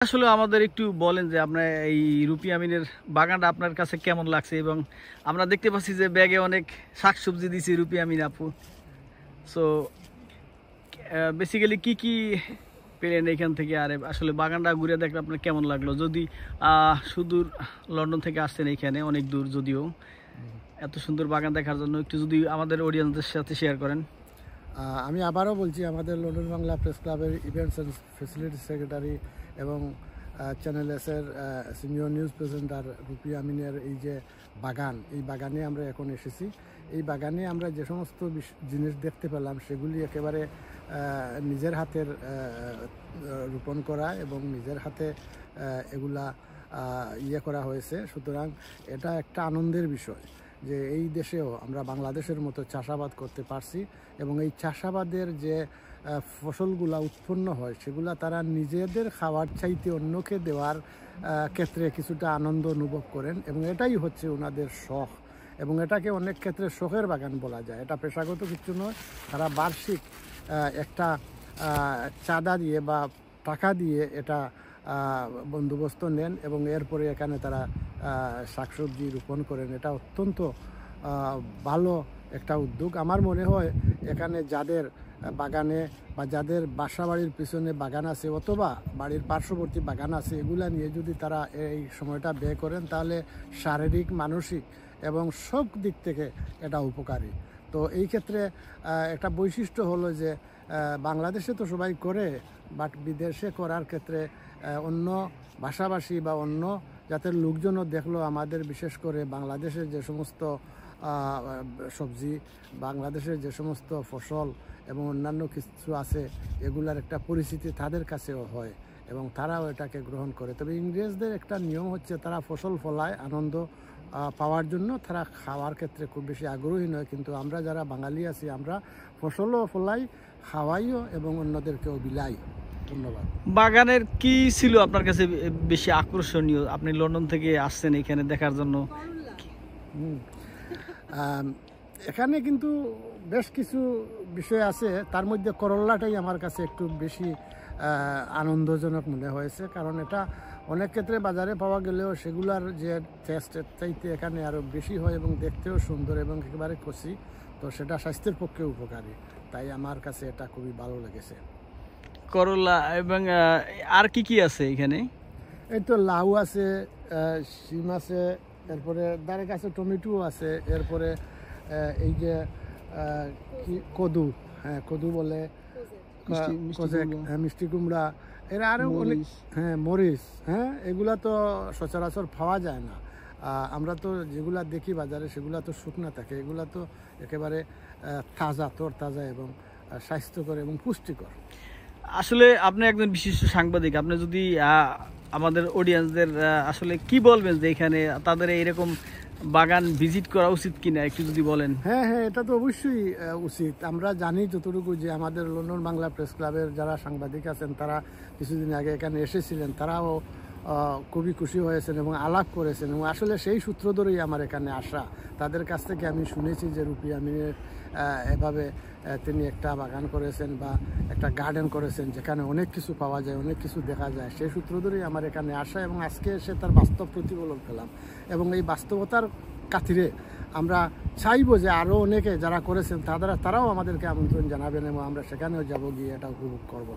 আসলে আমাদের একটু বলেন যে আপনার এই রুপি আমিনের বাগানটা আপনার কাছে কেমন লাগছে, এবং আমরা দেখতে পাচ্ছি যে ব্যাগে অনেক শাকসবজি দিয়েছি রুপি আমিন আপু। সো বেসিক্যালি কি কি পেলেন এখান থেকে, আর আসলে বাগানটা ঘুরে দেখলে আপনার কেমন লাগলো? যদি সুদূর লন্ডন থেকে আসছেন এইখানে, অনেক দূর যদিও, এত সুন্দর বাগান দেখার জন্য একটু যদি আমাদের অডিয়েন্সদের সাথে শেয়ার করেন। আমি আবারও বলছি, আমাদের লন্ডন বাংলা প্রেস ক্লাবের ইভেন্টস অ্যান্ড ফেসিলিটি সেক্রেটারি এবং চ্যানেল এসের সিনিয়র নিউজ প্রেজেন্টার রুপি আমিনের এই যে বাগান, এই বাগানে আমরা এখন এসেছি। এই বাগানে আমরা যে সমস্ত জিনিস দেখতে পেলাম সেগুলি একেবারে নিজের হাতের রোপণ করা এবং নিজের হাতে এগুলা করা হয়েছে। সুতরাং এটা একটা আনন্দের বিষয় যে এই দেশেও আমরা বাংলাদেশের মতো চাষাবাদ করতে পারছি, এবং এই চাষাবাদের যে ফসলগুলা উৎপন্ন হয় সেগুলা তারা নিজেদের খাওয়ার চাইতে অন্যকে দেওয়ার ক্ষেত্রে কিছুটা আনন্দ অনুভব করেন, এবং এটাই হচ্ছে ওনাদের শখ। এবং এটাকে অনেক ক্ষেত্রে শখের বাগান বলা যায়, এটা পেশাগত কিছু নয়। তারা বার্ষিক একটা চাঁদা দিয়ে বা টাকা দিয়ে এটা বন্দোবস্ত নেন এবং এরপরে এখানে তারা শাকসবজি রোপণ করেন। এটা অত্যন্ত ভালো একটা উদ্যোগ। আমার মনে হয় এখানে যাদের বাগানে বা যাদের বাসা বাড়ির পিছনে বাগান আছে অথবা বাড়ির পার্শ্ববর্তী বাগান আছে, এগুলা নিয়ে যদি তারা এই সময়টা ব্যয় করেন তাহলে শারীরিক, মানসিক এবং সব দিক থেকে এটা উপকারী। তো এই ক্ষেত্রে একটা বৈশিষ্ট্য হলো যে বাংলাদেশে তো সবাই করে, বাট বিদেশে করার ক্ষেত্রে অন্য ভাষাভাষী বা অন্য জাতের লোকজনও দেখলো আমাদের, বিশেষ করে বাংলাদেশের যে সমস্ত সবজি, বাংলাদেশের যে সমস্ত ফসল এবং অন্যান্য কিছু আছে, এগুলার একটা পরিচিতি তাদের কাছেও হয় এবং তারাও এটাকে গ্রহণ করে। তবে ইংরেজদের একটা নিয়ম হচ্ছে তারা ফসল ফলায় আনন্দ পাওয়ার জন্য, তারা খাওয়ার ক্ষেত্রে খুব বেশি আগ্রহী নয়। কিন্তু আমরা যারা বাঙালি আছি আমরা ফসলও ফলাই, খাওয়াইও এবং অন্যদেরকেও বিলাই। ধন্যবাদ। বাগানের কি ছিল আপনার কাছে বেশি আকর্ষণীয়? আপনি লন্ডন থেকে আসছেন এখানে দেখার জন্য। এখানে কিন্তু বেশ কিছু বিষয় আছে, তার মধ্যে করল্লাটাই আমার কাছে একটু বেশি আনন্দজনক মনে হয়েছে, কারণ এটা অনেক ক্ষেত্রে বাজারে পাওয়া গেলেও সেগুলার যে টেস্ট চাইতে এখানে আরও বেশি হয় এবং দেখতেও সুন্দর এবং একেবারে কষি, তো সেটা স্বাস্থ্যের পক্ষে উপকারী। তাই আমার কাছে এটা খুবই ভালো লেগেছে। করলা এবং আর কি কি আছে এখানে? এই তো লাউ আছে, শিম আছে, এরপরে ধারে কাছে টমেটো আছে, এরপরে এই যে কি কদু, হ্যাঁ কদু বলে, মিষ্টি কুমড়া, এরা আরও অনেক, হ্যাঁ মরিচ, হ্যাঁ এগুলা তো সচরাচর পাওয়া যায় না। আমরা তো যেগুলা দেখি বাজারে সেগুলা তো শুকনা থাকে, এগুলা তো একেবারে তাজা, তরতাজা এবং স্বাস্থ্যকর এবং পুষ্টিকর। আসলে আপনি একজন বিশিষ্ট সাংবাদিক, আপনি যদি আমাদের অডিয়েন্সদের আসলে কি বলবেন যে এখানে তাদের এইরকম বাগান ভিজিট করা উচিত কিনা একটু যদি বলেন। হ্যাঁ হ্যাঁ, এটা তো অবশ্যই উচিত। আমরা জানি যতটুকু যে আমাদের লন্ডন বাংলা প্রেস ক্লাবের যারা সাংবাদিক আছেন তারা কিছুদিন আগে এখানে এসেছিলেন, তারাও খুবই খুশি হয়েছেন এবং আলাপ করেছেন, এবং আসলে সেই সূত্র ধরেই আমার এখানে আসা। তাদের কাছ থেকে আমি শুনেছি যে রুপি আমিনের এভাবে তিনি একটা বাগান করেছেন বা একটা গার্ডেন করেছেন যেখানে অনেক কিছু পাওয়া যায়, অনেক কিছু দেখা যায়। সেই সূত্র ধরেই আমার এখানে আসা এবং আজকে এসে তার বাস্তব প্রতিফলন পেলাম। এবং এই বাস্তবতার খাতিরে আমরা চাইবো যে আরও অনেকে যারা করেছেন তারাও আমাদেরকে আমন্ত্রণ জানাবেন এবং আমরা সেখানেও যাব, গিয়ে এটা উপভোগ করব।